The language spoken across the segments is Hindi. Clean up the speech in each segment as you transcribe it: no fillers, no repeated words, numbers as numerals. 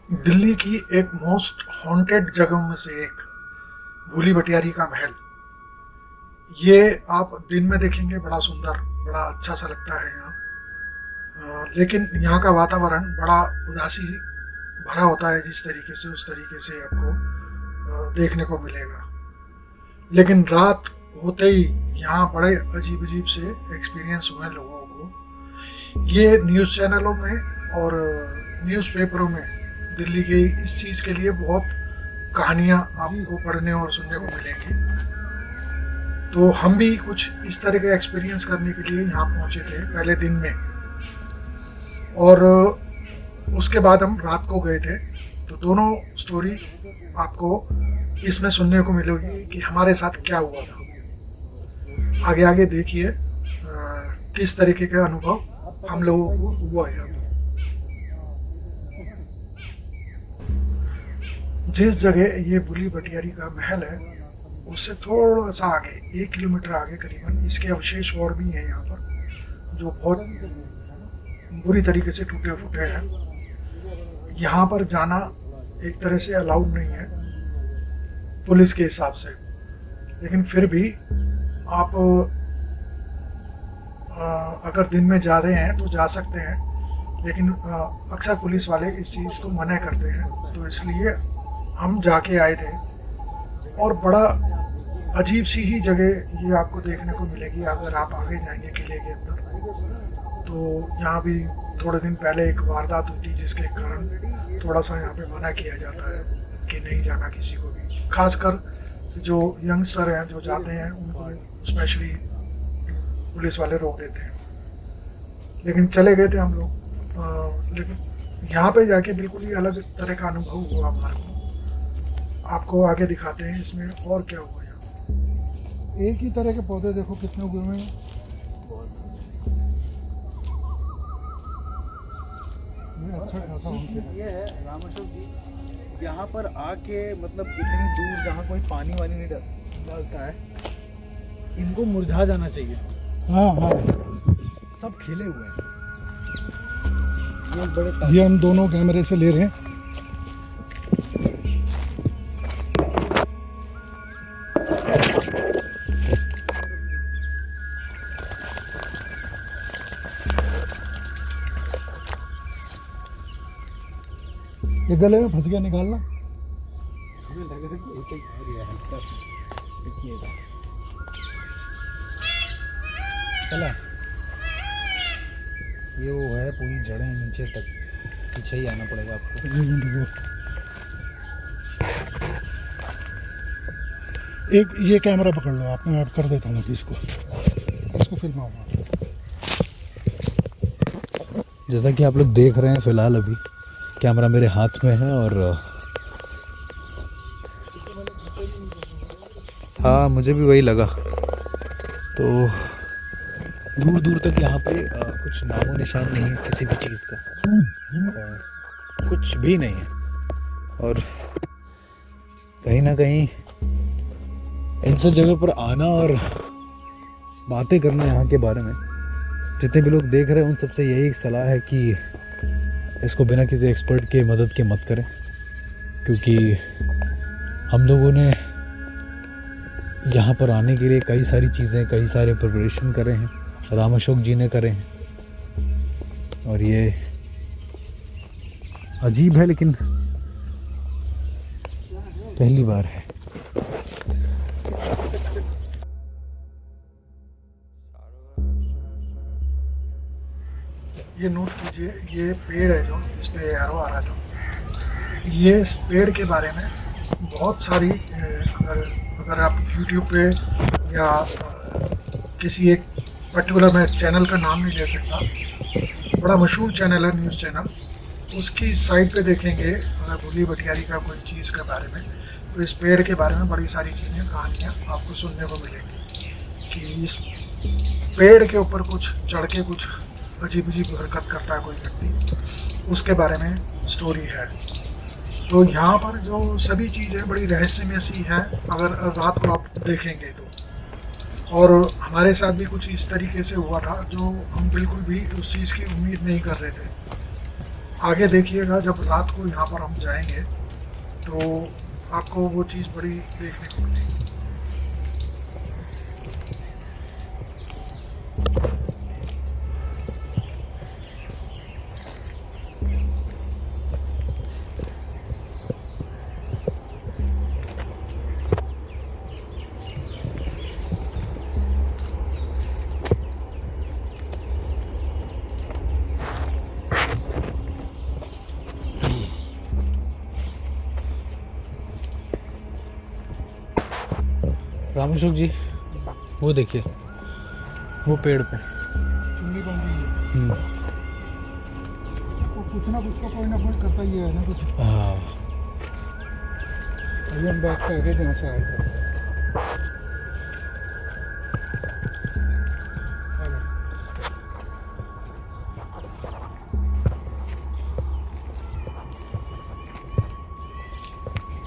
दिल्ली की एक मोस्ट हॉन्टेड जगहों में से एक भूली भटियारी का महल। ये आप दिन में देखेंगे बड़ा सुंदर, बड़ा अच्छा सा लगता है यहाँ। लेकिन यहाँ का वातावरण बड़ा उदासी भरा होता है, जिस तरीके से उस तरीके से आपको देखने को मिलेगा। लेकिन रात होते ही यहाँ बड़े अजीब अजीब से एक्सपीरियंस हुए लोगों को। ये न्यूज़ चैनलों में और न्यूज़पेपरों में दिल्ली की इस चीज़ के लिए बहुत कहानियाँ आपको पढ़ने और सुनने को मिलेंगी। तो हम भी कुछ इस तरह के एक्सपीरियंस करने के लिए यहाँ पहुँचे थे पहले दिन में, और उसके बाद हम रात को गए थे। तो दोनों स्टोरी आपको इसमें सुनने को मिलेगी कि हमारे साथ क्या हुआ था। आगे आगे देखिए किस तरीके का अनुभव हम लोगों को हुआ है। जिस जगह ये भूली भटियारी का महल है, उससे थोड़ा सा आगे 1 किलोमीटर आगे करीबन इसके अवशेष और भी हैं यहाँ पर, जो बहुत बुरी तरीके से टूटे फूटे हैं। यहाँ पर जाना एक तरह से अलाउड नहीं है पुलिस के हिसाब से, लेकिन फिर भी आप अगर दिन में जा रहे हैं तो जा सकते हैं। लेकिन अक्सर पुलिस वाले इस चीज़ को मना करते हैं, तो इसलिए हम जाके आए थे। और बड़ा अजीब सी ही जगह ये आपको देखने को मिलेगी अगर आप आगे जाएंगे किले के अंदर। तो यहाँ भी थोड़े दिन पहले एक वारदात हुई थी, जिसके कारण थोड़ा सा यहाँ पे मना किया जाता है कि नहीं जाना किसी को भी। खासकर जो यंगस्टर हैं जो जाते हैं उनको स्पेशली पुलिस वाले रोक देते हैं। लेकिन चले गए थे हम लोग। लेकिन यहाँ पे जाके बिल्कुल ही अलग तरह का अनुभव हुआ हमारे को। आपको आगे दिखाते हैं इसमें और क्या हुआ यहाँ। एक ही तरह के पौधे देखो कितने उगे हुए हैं। अच्छा खासा ये है राम अशोक जी, यहाँ पर आके मतलब इतनी दूर जहाँ कोई पानी वानी नहीं डालता है, इनको मुरझा जाना चाहिए। हाँ हाँ, सब खिले हुए हैं। ये बड़े ये हम दोनों कैमरे से ले रहे हैं। ये गले में फंस गया, निकालना। हमें लग रहा है कि ऐसे ही आ रहा है हल्का सा। देखिएगा चला, ये वो है पूरी जड़ें नीचे तक, पीछे ही आना पड़ेगा आपको। एक ये कैमरा पकड़ लो आप, मैं कर देता हूँ इसको फिल्माऊंगा। जैसा कि आप लोग देख रहे हैं, फिलहाल अभी कैमरा मेरे हाथ में है और हाँ, मुझे भी वही लगा। तो दूर दूर तक यहाँ पे कुछ नामो निशान नहीं है किसी भी चीज़ का, कुछ भी नहीं है। और कहीं ना कहीं इन सब जगह पर आना और बातें करना यहाँ के बारे में, जितने भी लोग देख रहे हैं उन सबसे यही सलाह है कि इसको बिना किसी एक्सपर्ट के मदद के मत करें। क्योंकि हम लोगों ने यहाँ पर आने के लिए कई सारी चीज़ें, कई सारे प्रिपरेशन करे हैं, राम अशोक जी ने करे हैं। और ये अजीब है, लेकिन पहली बार है। ये नोट कीजिए, ये पेड़ है जो इस पे एरो आ रहा था। ये इस पेड़ के बारे में बहुत सारी अगर आप YouTube पे या किसी एक पर्टिकुलर, मैं चैनल का नाम नहीं ले सकता, बड़ा मशहूर चैनल है, न्यूज़ चैनल, उसकी साइट पे देखेंगे अगर भूली भटियारी का कोई चीज़ के बारे में, तो इस पेड़ के बारे में बड़ी सारी चीज़ें, कहानियाँ आपको सुनने को मिलेंगी कि इस पेड़ के ऊपर कुछ चढ़ के कुछ अजीब अजीब हरकत करता है कोई व्यक्ति, उसके बारे में स्टोरी है। तो यहाँ पर जो सभी चीज़ें बड़ी रहस्यमय सी हैं अगर रात को आप देखेंगे तो। और हमारे साथ भी कुछ इस तरीके से हुआ था जो हम बिल्कुल भी उस चीज़ की उम्मीद नहीं कर रहे थे। आगे देखिएगा, जब रात को यहाँ पर हम जाएंगे तो आपको वो चीज़ बड़ी देखने को मिलेगी। राम अशोक जी, वो देखिए, वो पेड़ पे। चुन्नी बन रही है, हम्म, वो कुछ ना कुछ तो कोई ना कोई करता ही है ना कुछ। हाँ। अभी हम बैठ के आगे जहाँ से आए थे। हेलो।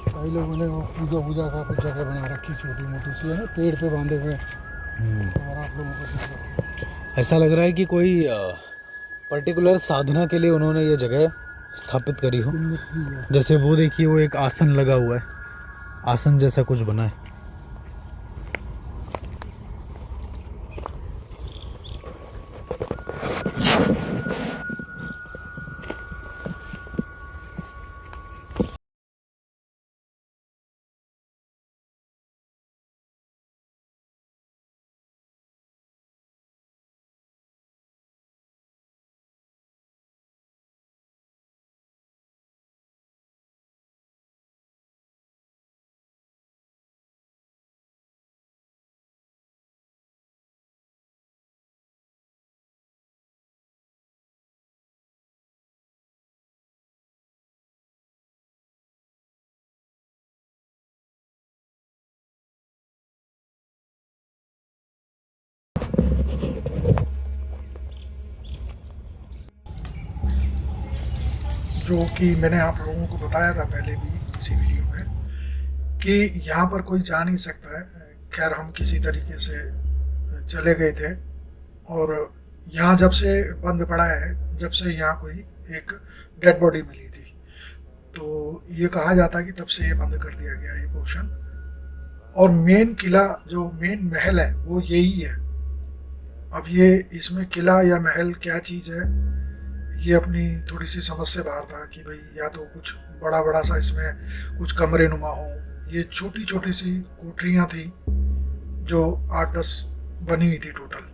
कई लोगों ने वो पूजा वूजा का कुछ जगह बना रखी छोटी मोटी सी, है ना, पेड़ पे बांधे हुए। हम्म, और आप लोगों को दिख रहा ऐसा लग रहा है कि कोई पर्टिकुलर साधना के लिए उन्होंने ये जगह स्थापित करी हो। है। जैसे वो देखिए, वो एक आसन लगा हुआ है, आसन जैसा कुछ बना है। जो कि मैंने आप लोगों को बताया था पहले भी इसी वीडियो में कि यहाँ पर कोई जा नहीं सकता है। खैर हम किसी तरीके से चले गए थे, और यहाँ जब से बंद पड़ा है, जब से यहाँ कोई एक डेड बॉडी मिली थी, तो ये कहा जाता है कि तब से ये बंद कर दिया गया ये पोर्शन। और मेन किला, जो मेन महल है, वो यही है। अब ये इसमें किला या महल क्या चीज़ है, ये अपनी थोड़ी सी समझ से बाहर था कि भाई या तो कुछ बड़ा बड़ा सा इसमें कुछ कमरे नुमा हो। ये छोटी छोटी सी कोठरियाँ थी जो 8-10 बनी हुई थी टोटल।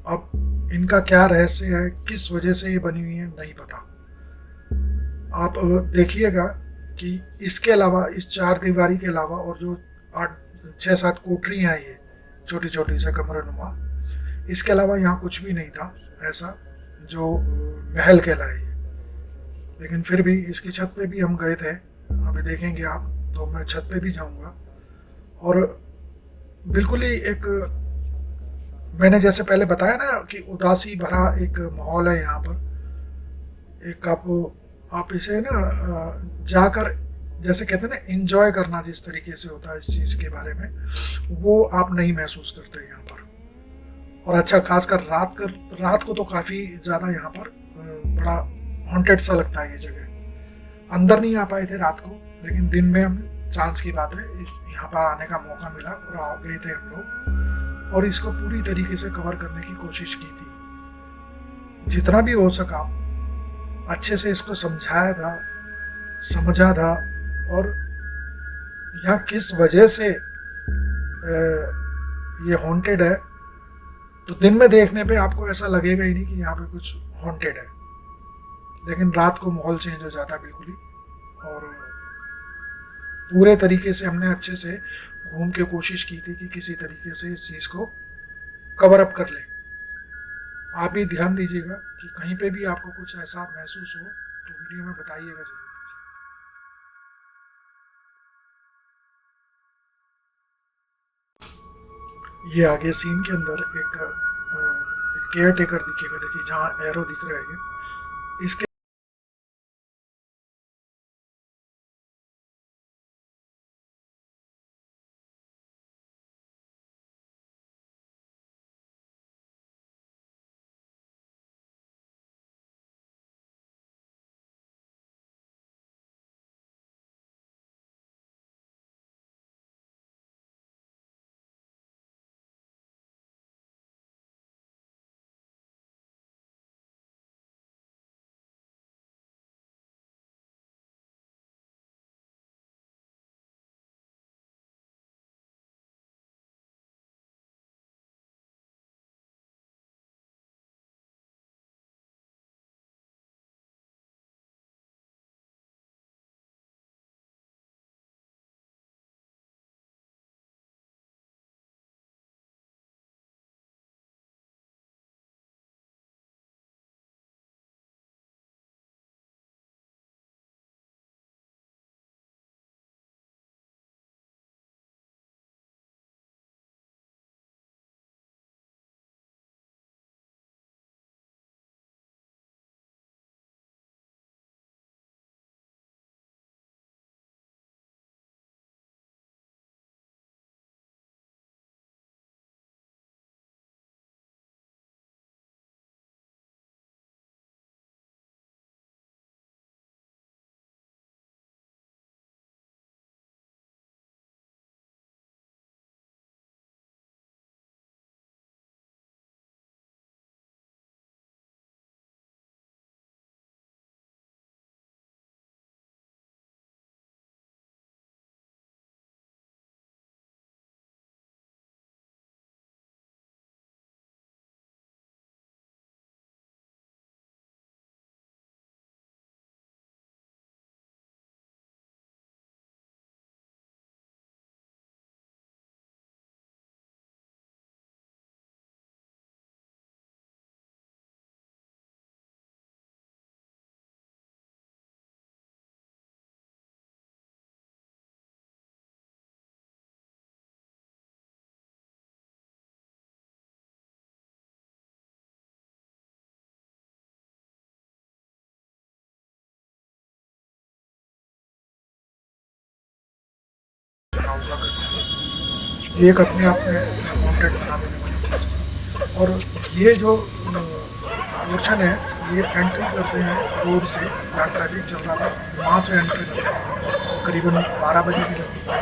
अब इनका क्या रहस्य है, किस वजह से ये बनी हुई है, नहीं पता। आप देखिएगा कि इसके अलावा, इस चार दीवारी के अलावा, और जो 8-6-7 कोठरियाँ हैं ये छोटी छोटी से कमरे नुमा, इसके अलावा यहाँ कुछ भी नहीं था ऐसा जो महल कहलाए। लेकिन फिर भी इसकी छत पे भी हम गए थे, अभी देखेंगे आप, तो मैं छत पे भी जाऊंगा। और बिल्कुल ही एक, मैंने जैसे पहले बताया ना कि उदासी भरा एक माहौल है यहाँ पर। एक आप इसे ना जाकर, जैसे कहते हैं ना, इंजॉय करना जिस तरीके से होता है इस चीज़ के बारे में, वो आप नहीं महसूस करते यहाँ पर। और अच्छा, खासकर रात को तो काफ़ी ज़्यादा यहाँ पर बड़ा हॉन्टेड सा लगता है ये जगह। अंदर नहीं आ पाए थे रात को, लेकिन दिन में हम, चांस की बात है, इस यहाँ पर आने का मौका मिला और आ गए थे हम लोग, और इसको पूरी तरीके से कवर करने की कोशिश की थी जितना भी हो सका। अच्छे से इसको समझाया था, समझा था। और यहाँ किस वजह से ये हॉन्टेड है, तो दिन में देखने पे आपको ऐसा लगेगा ही नहीं कि यहाँ पे कुछ हॉन्टेड है, लेकिन रात को माहौल चेंज हो जाता है बिल्कुल ही। और पूरे तरीके से हमने अच्छे से घूम के कोशिश की थी कि किसी तरीके से इस चीज़ को कवर अप कर ले। आप भी ध्यान दीजिएगा कि कहीं पे भी आपको कुछ ऐसा महसूस हो तो वीडियो में बताइएगा जरूर मुझे। ये आगे सीन के अंदर एक केयर टेकर दिखेगा, देखिए जहाँ एरो दिख रहा है, इसके हुआ करते थे। ये एक अपने आप में हॉन्टेड बना देने वाली चीज़ थी। और ये जो पोर्शन है, ये एंट्री करते हैं रोड से, जहाँ ट्रैफिक चल रहा था वहाँ से एंट्री करते हैं, करीबन 12 बजे की लगती है।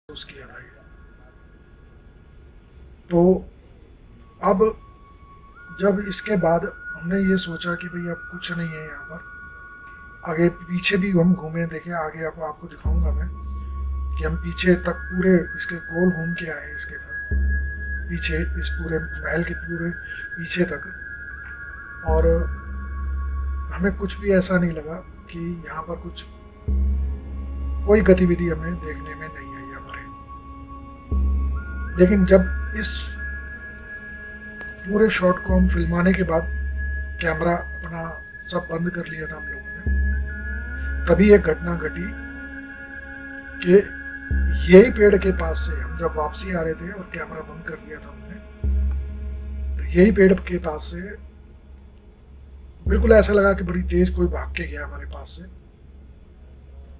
किया था ये। तो अब जब इसके बाद हमने ये सोचा कि भाई अब कुछ नहीं है यहाँ पर, आगे पीछे भी हम घूमे देखे, आगे आपको दिखाऊंगा मैं कि हम पीछे तक पूरे इसके गोल घूम के आए इसके तक, पीछे इस पूरे महल के पूरे पीछे तक। और हमें कुछ भी ऐसा नहीं लगा कि यहाँ पर कुछ कोई गतिविधि हमें देखने में नहीं आई हमारे। लेकिन जब इस पूरे शॉट को हम फिल्माने के बाद कैमरा अपना सब बंद कर लिया था हम लोगों ने, तभी एक घटना घटी कि यही पेड़ के पास से हम जब वापसी आ रहे थे और कैमरा बंद कर दिया था हमने, तो यही पेड़ के पास से बिल्कुल ऐसा लगा कि बड़ी तेज कोई भाग के गया हमारे पास से।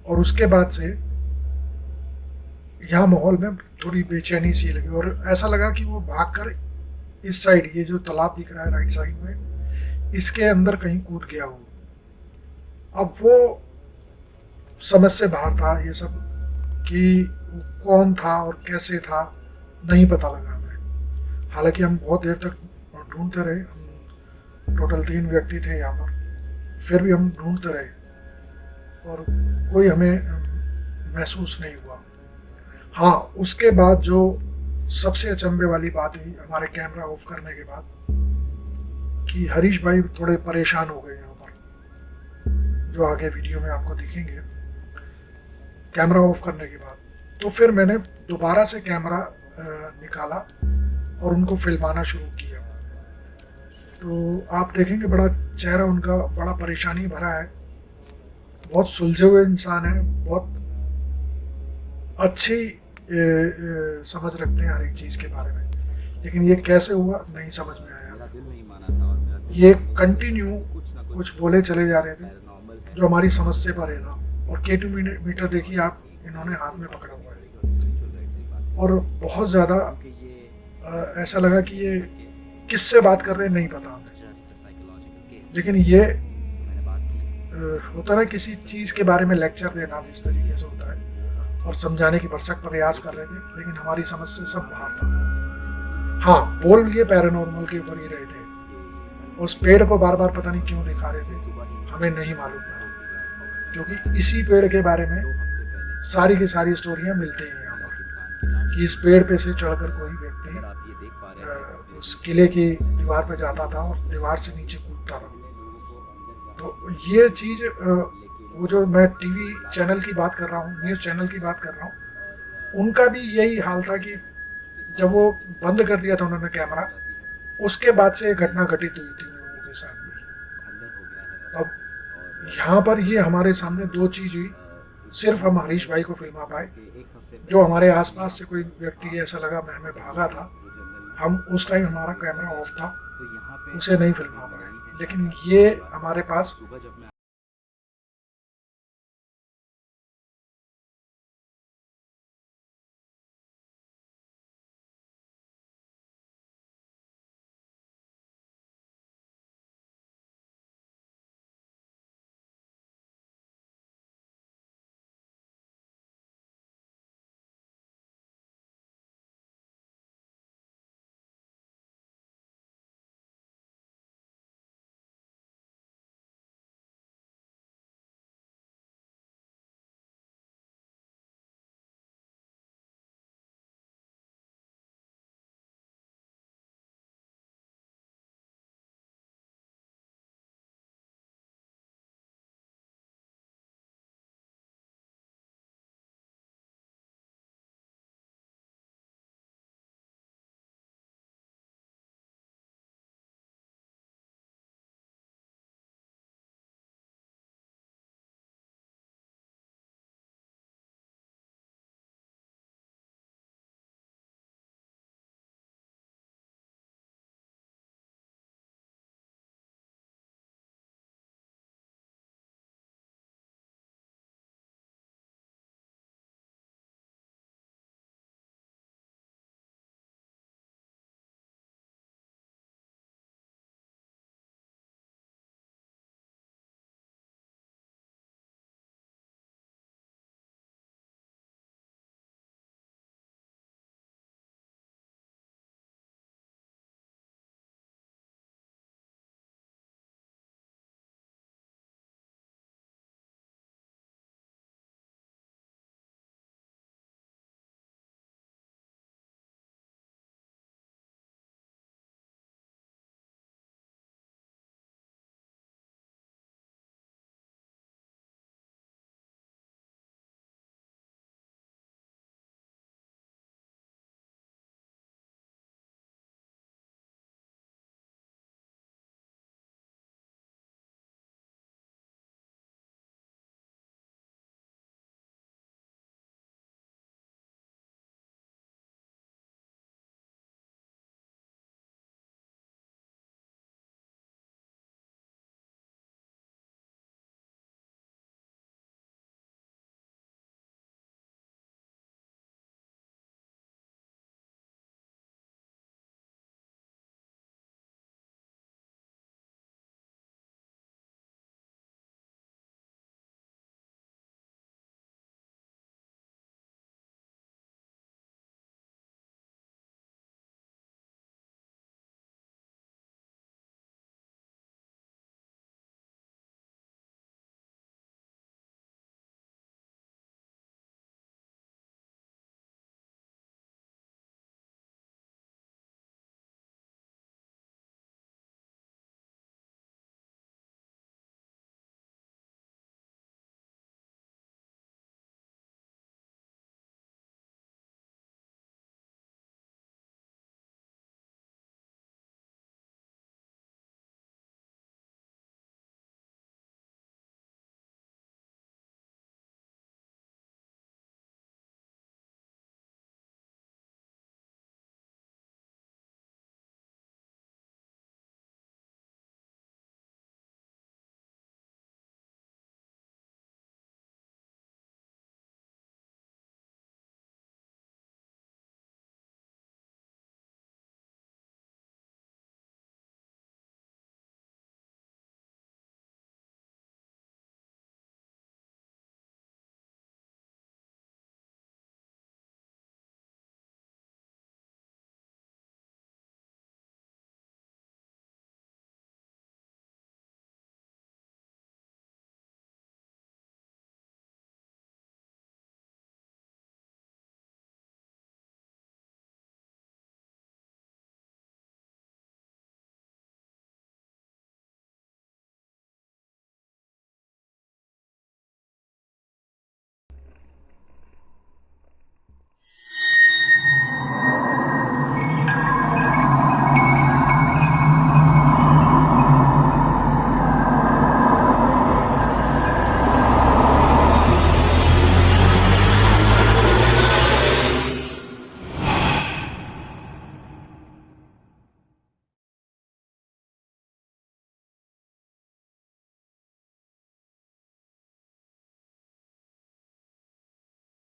और उसके बाद से यहाँ माहौल में थोड़ी बेचैनी सी लगी और ऐसा लगा कि वो भागकर इस साइड, ये जो तालाब दिख रहा है राइट साइड में, इसके अंदर कहीं कूद गया हो। अब वो समझ से बाहर था ये सब कि कौन था और कैसे था, नहीं पता लगा हमें। हालांकि हम बहुत देर तक ढूंढते रहे, टोटल 3 व्यक्ति थे यहाँ पर, फिर भी हम ढूंढते रहे और कोई हमें महसूस नहीं हुआ। हाँ, उसके बाद जो सबसे अचंभे वाली बात हुई हमारे कैमरा ऑफ करने के बाद, कि हरीश भाई थोड़े परेशान हो गए यहाँ पर, जो आगे वीडियो में आपको दिखेंगे। कैमरा ऑफ करने के बाद तो फिर मैंने दोबारा से कैमरा निकाला और उनको फिल्माना शुरू किया। तो आप देखेंगे बड़ा चेहरा उनका बड़ा परेशानी भरा है, बहुत सुलझे हुए इंसान है, बहुत अच्छी समझ रखते हैं हर एक चीज़ के बारे में, लेकिन ये कैसे हुआ नहीं समझ में आया। ये कंटिन्यू कुछ बोले चले जा रहे थे जो हमारी समझ से परे था। और K2 मीटर देखिए आप, इन्होंने हाथ में पकड़ा हुआ है और बहुत ज़्यादा ऐसा लगा कि ये किससे बात कर रहे हैं नहीं पता हमें। लेकिन ये होता ना किसी चीज़ के बारे में लेक्चर देना जिस तरीके से होता है, और समझाने की भरसक प्रयास कर रहे थे, लेकिन हमारी समझ से सब बाहर था। हाँ, बोल ये पैरानॉर्मल के ऊपर ही रहे थे। उस पेड़ को बार बार पता नहीं क्यों दिखा रहे थे, हमें नहीं मालूम था, क्योंकि इसी पेड़ के बारे में सारी की सारी स्टोरियाँ मिलती हैं यहाँ पर, कि इस पेड़ पे से चढ़कर कोई व्यक्ति उस किले की दीवार पे जाता था और दीवार से नीचे कूदता था। तो ये चीज़ वो जो मैं टीवी चैनल की बात कर रहा हूँ, न्यूज़ चैनल की बात कर रहा हूँ, उनका भी यही हाल था कि जब वो बंद कर दिया था उन्होंने कैमरा, उसके बाद से ये घटना घटित हुई थी उन लोगों के साथ भी। अब यहाँ पर ये हमारे सामने दो चीज़ हुई, सिर्फ हम हरीश भाई को फिल्मा पाए। जो हमारे आसपास से कोई व्यक्ति ऐसा लगा मैं हमें भागा था, हम उस टाइम हमारा कैमरा ऑफ था, उसे नहीं फिल्मा पाए। लेकिन ये हमारे पास